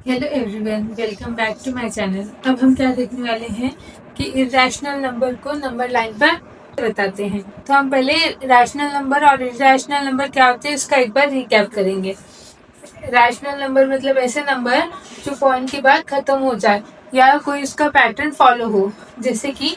Hello everyone, welcome back to my channel. अब हम क्या देखने वाले हैं कि इरेशनल नंबर को नंबर लाइन पर बताते हैं। तो हम पहले रैशनल नंबर और इरेशनल नंबर क्या होते हैं इसका एक बार रिकैप करेंगे। रैशनल नंबर मतलब ऐसे नंबर जो पॉइंट के बाद खत्म हो जाए या कोई उसका पैटर्न फॉलो हो, जैसे कि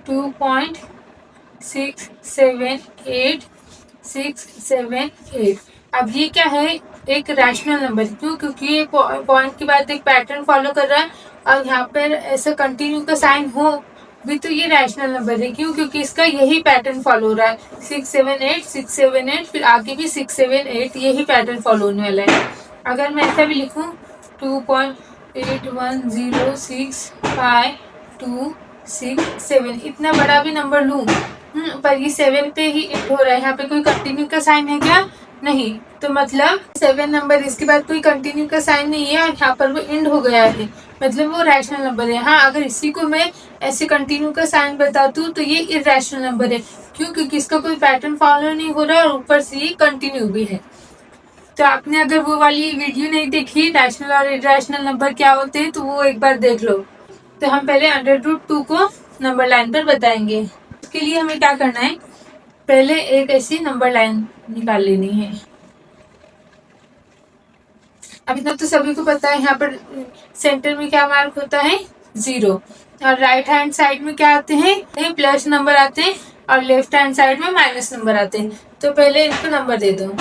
2.678 अब ये क्या है, एक रैशनल नंबर। क्यों? क्योंकि ये पॉइंट के बाद एक पैटर्न फॉलो कर रहा है और यहाँ पर ऐसा कंटिन्यू का साइन हो भी तो ये रैशनल नंबर है। क्यों? क्योंकि इसका यही पैटर्न फॉलो हो रहा है, 678 फिर आगे भी 678 यही पैटर्न फॉलो होने वाला है। अगर मैं ऐसा भी लिखूं 2.8106526 इतना बड़ा भी नंबर लूं, पर ये 7 पे ही एंड हो रहा है। यहाँ पे कोई कंटिन्यू का साइन है क्या? नहीं। तो मतलब 7 नंबर, इसके बाद कोई कंटिन्यू का साइन नहीं है और यहाँ पर वो एंड हो गया है, मतलब वो रैशनल नंबर है। हाँ, अगर इसी को मैं ऐसे कंटिन्यू का साइन बता दूं तो ये इरेशनल नंबर है। क्यों? क्योंकि इसका कोई पैटर्न फॉलो नहीं हो रहा है और ऊपर से ये कंटिन्यू भी है। तो आपने अगर वो वाली वीडियो नहीं देखी रैशनल और इरेशनल नंबर क्या होते हैं तो वो एक बार देख लो। तो हम पहले √2 को नंबर लाइन पर बताएंगे। उसके लिए हमें क्या करना है, पहले एक ऐसी नंबर लाइन निकाल लेनी है। अब इतना तो सभी को पता है, यहाँ पर सेंटर में क्या मार्क होता है? 0। और राइट हैंड साइड में क्या आते हैं? प्लस नंबर आते हैं और लेफ्ट हैंड साइड में माइनस नंबर आते हैं। तो पहले इनको नंबर दे दो।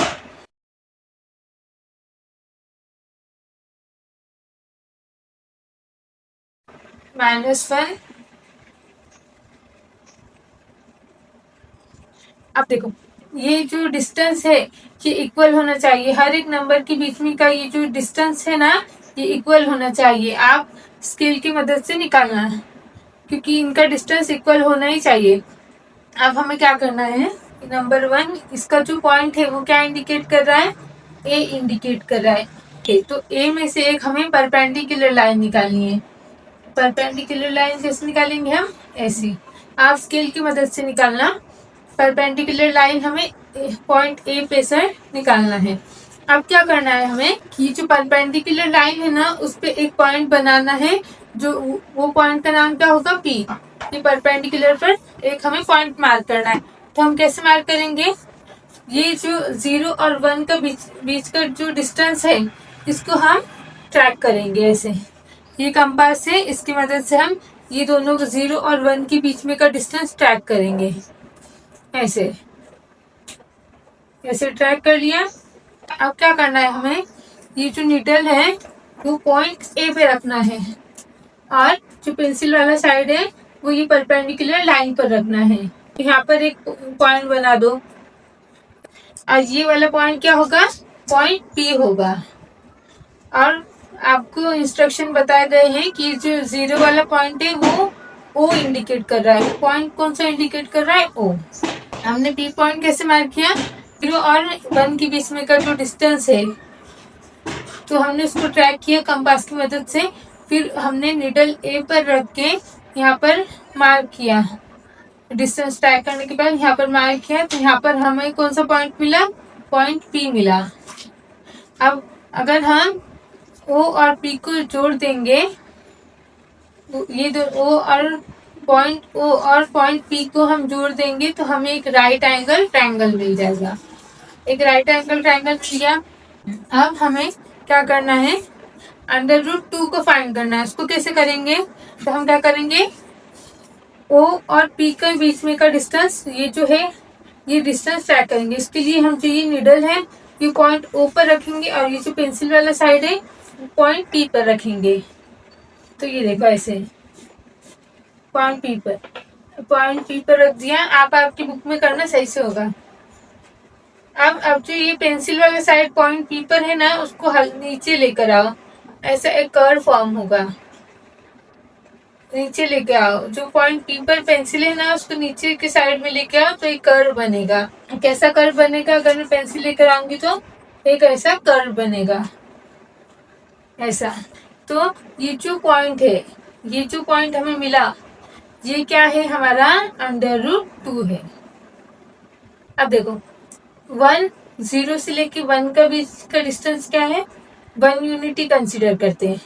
-1। अब देखो, ये जो डिस्टेंस है ये इक्वल होना चाहिए। हर एक नंबर के बीच में का ये जो डिस्टेंस है ना, ये इक्वल होना चाहिए। आप स्केल की मदद से निकालना है क्योंकि इनका डिस्टेंस इक्वल होना ही चाहिए। अब हमें क्या करना है, नंबर 1 इसका जो पॉइंट है वो क्या इंडिकेट कर रहा है? ए इंडिकेट कर रहा है। तो ए में से एक हमें परपेंडिकुलर लाइन निकालनी है। परपेंडिकुलर लाइन कैसे निकालेंगे हम? ऐसी। आप स्केल की मदद से निकालना। परपेंडिकुलर लाइन हमें पॉइंट ए पे से निकालना है। अब क्या करना है हमें कि जो परपेंडिकुलर लाइन है ना उस पे एक पॉइंट बनाना है। जो वो पॉइंट का नाम क्या होगा? पी। ये परपेंडिकुलर पर एक हमें पॉइंट मार्क करना है। तो हम कैसे मार्क करेंगे? ये जो 0 और 1 का बीच का जो डिस्टेंस है इसको हम ट्रैक करेंगे ऐसे। ये कंपास है, इसकी मदद से हम ये दोनों 0 और 1 के बीच में का डिस्टेंस ट्रैक करेंगे। ऐसे ऐसे ट्रैक कर लिया। अब क्या करना है हमें, ये जो नीडल है वो पॉइंट ए पे रखना है और जो पेंसिल वाला साइड है वो ये परपेंडिकुलर लाइन पर रखना है। यहाँ पर एक पॉइंट बना दो और ये वाला पॉइंट क्या होगा? पॉइंट पी होगा। और आपको इंस्ट्रक्शन बताए गए हैं कि जो 0 वाला पॉइंट है वो ओ इंडिकेट कर रहा है। पॉइंट कौन सा इंडिकेट कर रहा है? ओ। हमने पी पॉइंट कैसे मार्क किया? 0 और 1 के बीच में का जो डिस्टेंस है तो हमने उसको ट्रैक किया कंपास की मदद से। फिर हमने निडल ए पर रख के यहाँ पर मार्क किया। डिस्टेंस ट्रैक करने के बाद यहाँ पर मार्क किया तो यहाँ पर हमें कौन सा पॉइंट मिला? पॉइंट पी मिला। अब अगर हम ओ और पी को जोड़ देंगे, ये दो ओ और पॉइंट पी को हम जोड़ देंगे तो हमें एक राइट एंगल ट्रायंगल मिल जाएगा। एक राइट एंगल ट्रायंगल मिल गया। अब हमें क्या करना है, √2 को फाइंड करना है। उसको कैसे करेंगे? तो हम क्या करेंगे, ओ और पी के बीच में का डिस्टेंस ये जो है ये डिस्टेंस ट्रैक करेंगे। इसके लिए हम जो ये निडल है ये पॉइंट ओ पर रखेंगे और ये जो पेंसिल वाला साइड है पॉइंट पी पर रखेंगे। तो ये देखो ऐसे पॉइंट पी पर रख दिया। आप आपकी बुक में करना सही से होगा। अब जो ये पेंसिल वाला साइड पॉइंट पी पर है ना उसको नीचे लेकर आओ। ऐसा एक कर्व फॉर्म होगा। नीचे लेके आओ, जो पॉइंट पी पर पेंसिल है ना उसको नीचे के साइड में लेके आओ तो एक कर्व बनेगा। कैसा कर्व बनेगा? अगर मैं पेंसिल लेकर आऊंगी तो एक ऐसा कर्व बनेगा ऐसा। तो ये जो पॉइंट है, ये जो पॉइंट हमें मिला ये क्या है? हमारा √2 है। अब देखो 1 0 से लेके 1 का बीच का डिस्टेंस क्या है? 1 यूनिट ही कंसिडर करते हैं।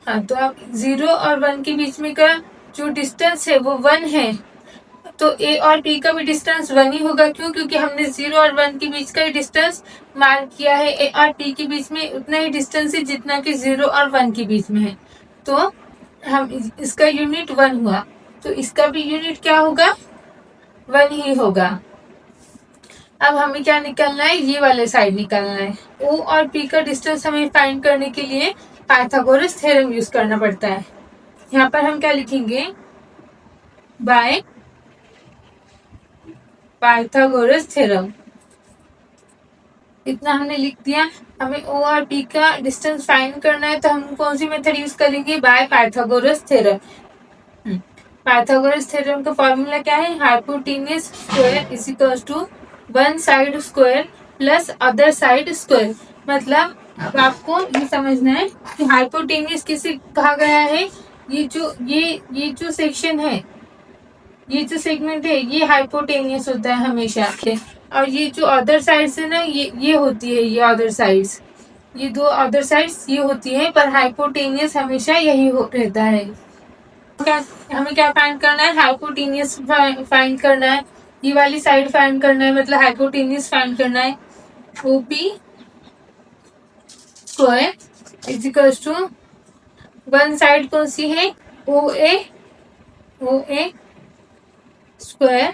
हाँ, तो अब 0 और 1 के बीच में का जो डिस्टेंस है वो 1 है, तो ए और बी का भी डिस्टेंस 1 ही होगा। क्यों? क्योंकि हमने 0 और 1 के बीच का ही डिस्टेंस मार्क किया है। ए और बी के बीच में उतना ही डिस्टेंस है जितना कि 0 और 1 के बीच में है, तो हम इसका यूनिट 1 हुआ, तो इसका भी यूनिट क्या होगा? 1 ही होगा। अब हमें क्या निकालना है? ये वाले साइड निकालना है। ओ और पी का डिस्टेंस हमें फाइंड करने के लिए पाइथागोरस थ्योरम यूज करना पड़ता है। यहाँ पर हम क्या लिखेंगे? Bye Pythagoras theorem. इतना हमने लिख दिया। हमें ओ और पी का डिस्टेंस फाइंड करना है, तो हम कौन सी मेथड यूज करेंगे? By Pythagoras theorem. Pythagoras theorem का फॉर्मूला क्या है? Hypotenuse square is equals to one side square plus other side square. मतलब अब आपको ये समझना है कि हाइपोटेन्यूज किसे कहा गया है? ये जो सेक्शन है, ये जो सेगमेंट है, ये हाइपोटेन्यूज होता है हमेशा। और ये जो अदर साइड्स है ना, ये होती है, ये अदर साइड्स, ये दो अदर साइड्स ये होती है, पर हाइपोटेन्यूज हमेशा यही रहता है। हमें क्या फाइंड करना है? हाइपोटेन्यूज फाइंड करना है। ये वाली साइड फाइंड करना है, मतलब हाइपोटेन्यूज फाइंड करना है। OP square is equals to one side कौन सी है? O A square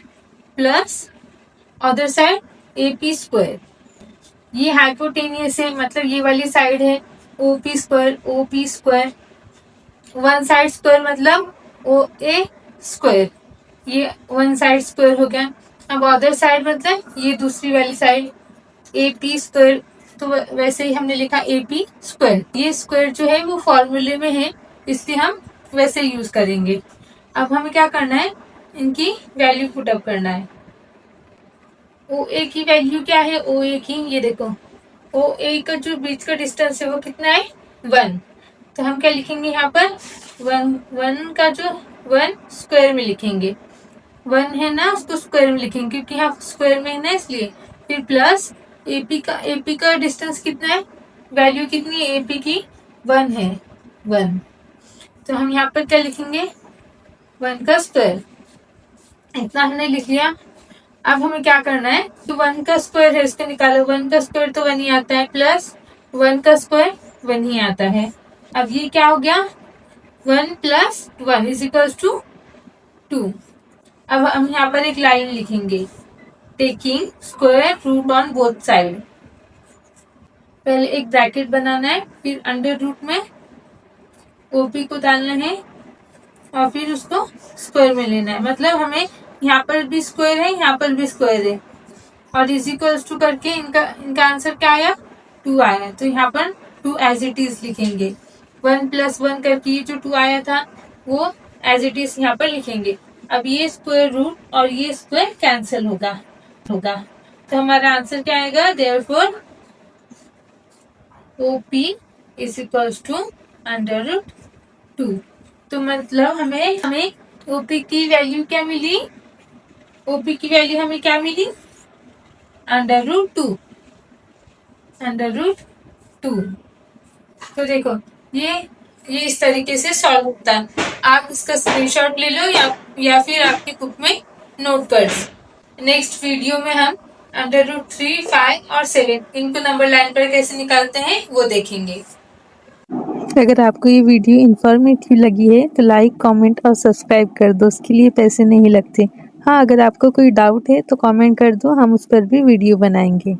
plus other side AP square. ये हाइपोटेन्यूज है, मतलब ये वाली साइड है OP square. One side square मतलब OA स्क्वायर, ये वन साइड स्क्वायर हो गया। अब अदर साइड मतलब ये दूसरी वाली साइड AP स्क्वायर, तो वैसे ही हमने लिखा AP स्क्वायर। ये स्क्वायर जो है वो फॉर्मूले में है, इसलिए हम वैसे यूज करेंगे। अब हमें क्या करना है? इनकी वैल्यू पुटअप करना है। OA की वैल्यू क्या है? OA की ये देखो, OA का जो बीच का डिस्टेंस है वो कितना है? 1। तो हम क्या लिखेंगे यहाँ पर? 1 का जो 1 स्क्वायर में लिखेंगे, 1 है ना, उसको स्क्वायर में लिखेंगे क्योंकि यहाँ स्क्वायर में है ना, इसलिए। फिर प्लस AP का डिस्टेंस कितना है? वैल्यू कितनी है AP की? 1 है, 1। तो हम यहाँ पर क्या लिखेंगे? 1 का स्क्वायर। इतना हमने लिख लिया। अब हमें क्या करना है? तो 1 का स्क्वायर है, इसको निकालो। 1 का स्क्वायर तो 1 ही आता है, प्लस 1 का स्क्वायर 1 ही आता है। अब ये क्या हो गया? 1 प्लस 1 इज इक्वल्स टू 2। अब हम यहाँ पर एक लाइन लिखेंगे, taking square root on both side. पहले एक ब्रैकेट बनाना है, फिर अंडर रूट में OP को डालना है और फिर उसको स्क्वायर में लेना है। मतलब हमें यहाँ पर भी स्क्वायर है, यहाँ पर भी स्क्वायर है, और इज इक्वल्स टू करके इनका आंसर क्या आया? 2 आया। तो यहाँ पर 2 एज इट इज लिखेंगे। 1 प्लस 1 करके ये जो 2 आया था वो एज इट इज यहाँ पर लिखेंगे। अब ये स्क्वायर रूट और ये स्क्वायर कैंसिल होगा। तो हमारा आंसर क्या आएगा? Therefore OP is equals to under root 2। तो मतलब हमें OP की वैल्यू क्या मिली? OP की वैल्यू हमें क्या मिली? Under root 2। तो देखो ये इस तरीके से सॉल्व होता है। आप इसका स्क्रीनशॉट ले लो या फिर आपकी बुक में नोट कर। नेक्स्ट वीडियो में हम अंडर रूट 3, 5 और 7 इनको नंबर लाइन पर कैसे निकालते हैं वो देखेंगे। अगर आपको ये वीडियो इन्फॉर्मेटिव लगी है तो लाइक, कमेंट और सब्सक्राइब कर दो, उसके लिए पैसे नहीं लगते। हाँ, अगर आपको कोई डाउट है तो कमेंट कर दो, हम उस पर भी वीडियो बनाएंगे।